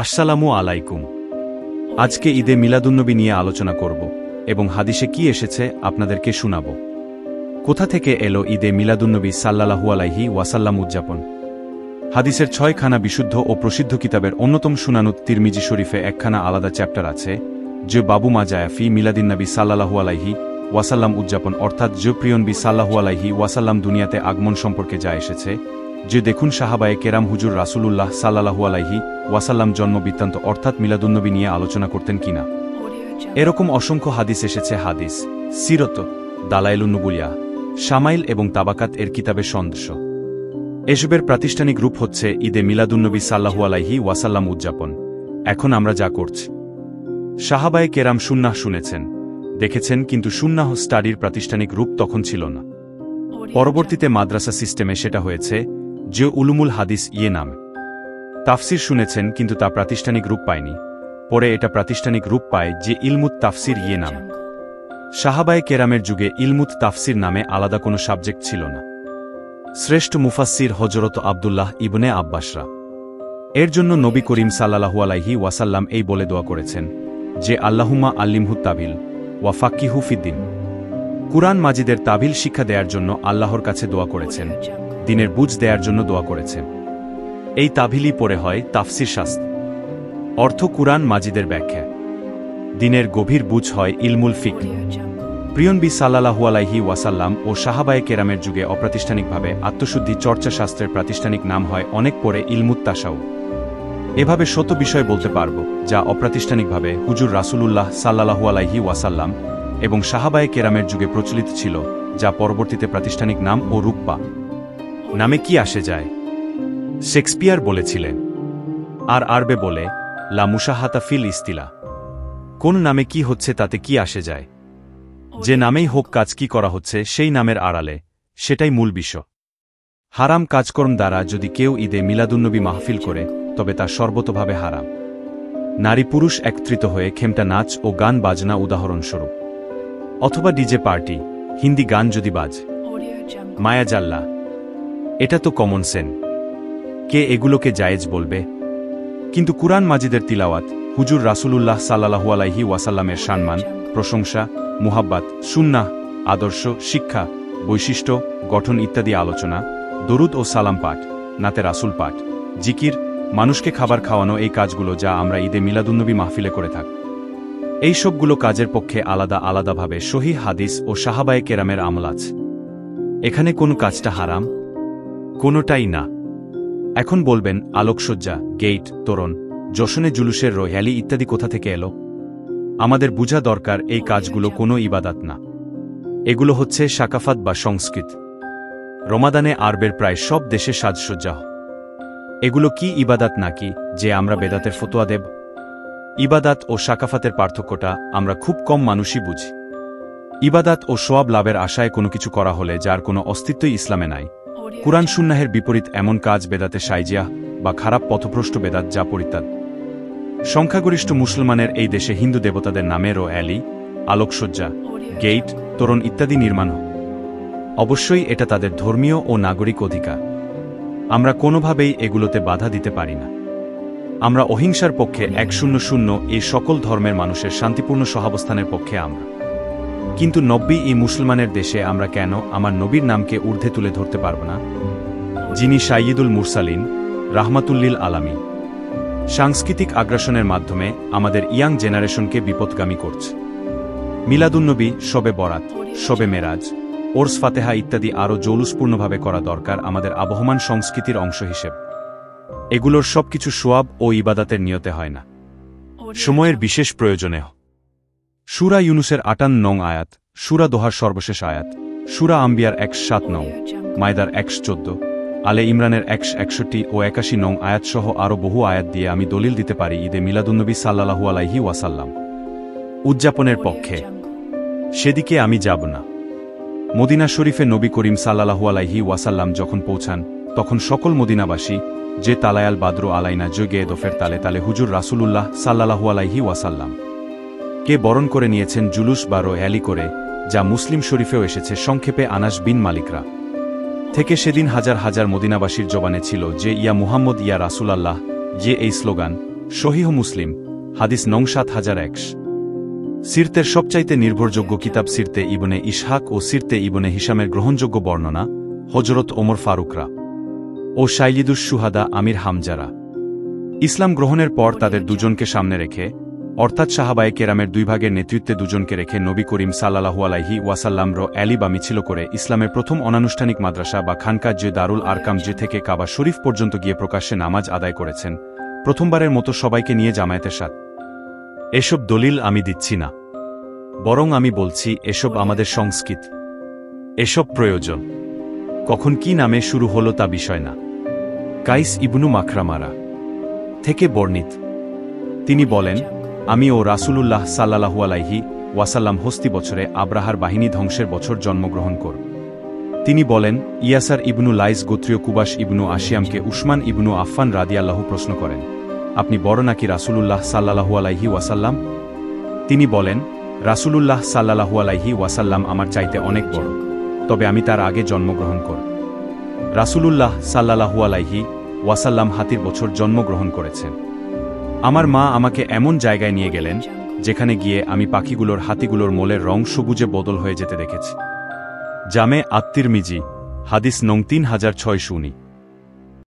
আসসালামু আলাইকুম। আজকে ঈদে মিলাদুন্নবী নিয়ে আলোচনা করব এবং হাদিসে কি এসেছে আপনাদেরকে শোনাব। কোথা থেকে এলো ঈদে মিলাদুন্নবী সাল্লাল্লাহু আলাইহি ওয়াসাল্লাম উদযাপন? হাদিসের 6খানা বিশুদ্ধ ও প্রসিদ্ধ কিতাবের অন্যতম সুনানুত তিরমিজি শরীফে একখানা আলাদা চ্যাপ্টার আছে, যে বাবু মা জায়াফি মিলাদিন্নবী সাল্লাল্লাহু আলাইহি ওয়াসাল্লাম উদযাপন, অর্থাৎ যে প্রিয়নবী সাল্লাল্লাহু আলাইহি ওয়াসাল্লাম দুনিয়াতে আগমন সম্পর্কে যা এসেছে, যে দেখুন সাহাবায়ে কেরাম হুজুর রাসূলুল্লাহ সাল্লাল্লাহু আলাইহি ওয়াসাল্লাম জন্ম বৃত্তান্ত অর্থাৎ মিলাদুন্নবী নিয়ে আলোচনা করতেন কিনা। এরকম অসংখ্য হাদিস এসেছে। হাদিস, সিরত, দালাইলুন নুবুওয়া, শামাইল এবং তাবাকাত এর কিতাবের সদস্য। এসবের প্রাতিষ্ঠানিক রূপ হচ্ছে ঈদে মিলাদুন্নবী সাল্লাল্লাহু আলাইহি ওয়াসাল্লাম উদযাপন। এখন আমরা যা করছি, সাহাবায়ে কেরাম সুন্নাহ শুনেছেন, দেখেছেন, কিন্তু সুন্নাহ স্টাডির প্রাতিষ্ঠানিক রূপ তখন ছিল না। পরবর্তীতে মাদ্রাসা সিস্টেমে সেটা হয়েছে, যে উলুমুল হাদিস নাম। তাফসির শুনেছেন, কিন্তু তা প্রাতিষ্ঠানিক রূপ পায়নি। পরে এটা প্রাতিষ্ঠানিক রূপ পায় যে ইলমুত তাফসির নাম। সাহাবায়ে কেরামের যুগে ইলমুত তাফসির নামে আলাদা কোনো সাবজেক্ট ছিল না। শ্রেষ্ঠ মুফাসসির হযরত আব্দুল্লাহ ইবনে আব্বাসরা। এর জন্য নবী করিম সাল্লাল্লাহু আলাইহি ওয়াসাল্লাম এই বলে দোয়া করেছেন যে আল্লাহুম্মা আল্লিমহু তাবিল ওয়া ফাক্কিহু ফিদ্দিন। কুরআন মাজিদের তাবিল শিক্ষা দেওয়ার জন্য আল্লাহর কাছে দোয়া করেছেন, দিনের বুঝ দেওয়ার জন্য দোয়া করেছেন। এই তাবিলই পরে হয় তাফসির শাস্ত্র, অর্থ কুরআন মাজিদের ব্যাখ্যা। দিনের গভীর বুঝ হয় ইলমুল ফিকহ। প্রিয়নবী সাল্লাল্লাহু আলাইহি ওয়াসাল্লাম ও সাহাবায়ে কেরামের যুগে অপ্রাতিষ্ঠানিকভাবে আত্মশুদ্ধি চর্চা শাস্ত্রের প্রাতিষ্ঠানিক নাম হয় অনেক পরে ইলমুত তাসাউফ। এভাবে শত বিষয় বলতে পারব যা অপ্রাতিষ্ঠানিকভাবে হুজুর রাসূলুল্লাহ সাল্লাল্লাহু আলাইহি ওয়াসাল্লাম এবং সাহাবায়ে কেরামের যুগে প্রচলিত ছিল, যা পরবর্তীতে প্রাতিষ্ঠানিক নাম ও রূপ পা। নামে কি আসে যায়? শেক্সপিয়ার বলেছিলেন, আর আরবে বলে, লা মুশাহাতা ফিল ইস্তিলা। কোন নামে কি হচ্ছে তাতে কি আসে যায়? যে নামেই হোক কাজ কি করা হচ্ছে সেই নামের আড়ালে, সেটাই মূল বিষয়। হারাম কাজকর্ম দ্বারা যদি কেউ ঈদে মিলাদুন্নবী মাহফিল করে, তবে তা সর্বতোভাবে হারাম। নারী পুরুষ একত্রিত হয়ে খেমটা নাচ ও গান বাজনা উদাহরণস্বরূপ, অথবা ডিজে পার্টি, হিন্দি গান যদি বাজ, মায়াজাল্লা, এটা তো কমন সেন্স। কে এগুলোকে জায়েজ বলবে? কিন্তু কুরআন মাজিদের তিলাওয়াত, হুজুর রাসূলুল্লাহ সাল্লাল্লাহু আলাইহি ওয়াসাল্লামের সম্মান, প্রশংসা, মুহাব্বত, সুন্নাহ, আদর্শ, শিক্ষা, বৈশিষ্ট্য, গঠন ইত্যাদি আলোচনা, দরুদ ও সালাম পাঠ, নাতে রাসূল পাঠ, জিকির, মানুষকে খাবার খাওয়ানো, এই কাজগুলো যা আমরা ঈদে মিলাদুন্নবী মাহফিলে করে থাকি, এই সবগুলো কাজের পক্ষে আলাদা আলাদাভাবে সহিহ হাদিস ও সাহাবায়ে কেরামের আমল আছে। এখানে কোন কাজটা হারাম? কোনোটাই না। এখন বলবেন, আলোকসজ্জা, গেট, তোরণ, জশনে জুলুসের রয়ালি ইত্যাদি কোথা থেকে এলো? আমাদের বুঝা দরকার, এই কাজগুলো কোনো ইবাদাত না। এগুলো হচ্ছে সাকাফাত বা সংস্কৃত। রমাদানে আরবের প্রায় সব দেশে সাজসজ্জা। এগুলো কি ইবাদাত নাকি যে আমরা বেদাতের ফতোয়া দেব? ইবাদাত ও সাকাফাতের পার্থক্যটা আমরা খুব কম মানুষই বুঝি। ইবাদাত ও সোয়াব লাভের আশায় কোনো কিছু করা হলে যার কোনো অস্তিত্বই ইসলামে নাই। কুরআন সুন্নাহের বিপরীত এমন কাজ বেদাতে সাইজিয়া বা খারাপ পথভ্রষ্ট বেদাত, যা পরিত্যাগ। সংখ্যাগরিষ্ঠ মুসলমানের এই দেশে হিন্দু দেবতাদের নামে রয়ালি, আলোকসজ্জা, গেট, তোরণ ইত্যাদি নির্মাণ হয়। অবশ্যই এটা তাদের ধর্মীয় ও নাগরিক অধিকার। আমরা কোনোভাবেই এগুলোতে বাধা দিতে পারি না। আমরা অহিংসার পক্ষে 100 এই সকল ধর্মের মানুষের শান্তিপূর্ণ সহাবস্থানের পক্ষে আমরা। কিন্তু এই মুসলমানের দেশে আমরা কেন আমার নবীর নামকে ঊর্ধ্বে তুলে ধরতে পারব না, যিনি সাইয়্যিদুল মুরসালিন, রাহমাতুল্লিল আলামিন? সাংস্কৃতিক আগ্রাসনের মাধ্যমে আমাদের ইয়াং জেনারেশনকে বিপদগামী করছে। মিলাদুন্নবী, শবে বরাত, শবে মেরাজ, ওরস ফাতেহা ইত্যাদি আরও জৌলুসপূর্ণভাবে করা দরকার আমাদের আবহমান সংস্কৃতির অংশ হিসেবে। এগুলোর সবকিছু সোয়াব ও ইবাদাতের নিয়তে হয় না, সময়ের বিশেষ প্রয়োজনে। সূরা ইউনুসের 58 আয়াত, সূরা দোহার সর্বশেষ আয়াত, সূরা আম্বিয়ার 107, মায়দার 114, আলে ইমরানের 161 ও 81 আয়াত সহ আরও বহু আয়াত দিয়ে আমি দলিল দিতে পারি ঈদে মিলাদুন্নবী সাল্লাল্লাহু আলাইহি ওয়াসাল্লাম উদযাপনের পক্ষে। সেদিকে আমি যাব না। মদিনা শরীফে নবী করিম সাল্লাল্লাহু আলাইহি ওয়াসাল্লাম যখন পৌঁছান, তখন সকল মদিনাবাসী যে তালায়াল বাদরু আলাইনা জগে দফের তালে তালে হুজুর রাসূলুল্লাহ সাল্লাল্লাহু আলাইহি ওয়াসাল্লাম কে বরণ করে নিয়েছেন জুলুস বা রয়ালি করে, যা মুসলিম শরীফেও এসেছে সংক্ষেপে আনাস বিন মালিকরা থেকে। সেদিন হাজার হাজার মদিনাবাসীর জবানে ছিল যে ইয়া মুহাম্মদ ইয়া রাসূলাল্লাহ, যে এই স্লোগান সহিহ মুসলিম হাদিস নং ৭০০১। সিরতের সবচাইতে নির্ভরযোগ্য কিতাব সিরতে ইবনে ইসহাক ও সিরতে ইবনে হিশামের গ্রহণযোগ্য বর্ণনা হজরত ওমর ফারুকরা ও সাইয়িদুশ শুহাদা আমির হামজারা ইসলাম গ্রহণের পর তাদের দুজনকে সামনে রেখে, অর্থাৎ সাহাবায়ে কেরামের দুই ভাগের নেতৃত্বে দুজনকে রেখে নবী করিম সাল্লাল্লাহু আলাইহি ওয়াসাল্লামর অ্যালি বা মিছিল করে ইসলামের প্রথম অনানুষ্ঠানিক মাদ্রাসা বা খানকা যে দারুল আরকাম যে থেকে কাবা শরীফ পর্যন্ত গিয়ে প্রকাশ্যে নামাজ আদায় করেছেন, প্রথমবারের মতো সবাইকে নিয়ে জামায়াতের সাথে। এসব দলিল আমি দিচ্ছি না, বরং আমি বলছি এসব আমাদের সংস্কৃতি, এসব প্রয়োজন। কখন কি নামে শুরু হলো তা বিষয় না। কাইস ইবনু মাখরামারা থেকে বর্ণিত, তিনি বলেন, আমি ও রাসূলুল্লাহ সাল্লাল্লাহু আলাইহি ওয়াসাল্লাম হস্তি বছরে আব্রাহার বাহিনী ধ্বংসের বছর জন্মগ্রহণ করব। তিনি বলেন, ইয়াসার ইবনু লাইস গোত্রীয় কুবাস ইবনু আশিয়ামকে উসমান ইবনু আফফান রাদিয়াল্লাহু প্রশ্ন করেন, আপনি বড় নাকি রাসূলুল্লাহ সাল্লাল্লাহু আলাইহি ওয়াসাল্লাম? তিনি বলেন, রাসূলুল্লাহ সাল্লাল্লাহু আলাইহি ওয়াসাল্লাম আমার চাইতে অনেক বড়, তবে আমি তার আগে জন্মগ্রহণ করব। রাসূলুল্লাহ সাল্লাল্লাহু আলাইহি ওয়াসাল্লাম হাতির বছর জন্মগ্রহণ করেছেন। আমার মা আমাকে এমন জায়গায় নিয়ে গেলেন যেখানে গিয়ে আমি পাখিগুলোর হাতিগুলোর মোলের রং সবুজে বদল হয়ে যেতে দেখেছি। জামে আত-তিরমিজি হাদিস নং ৩০৬০।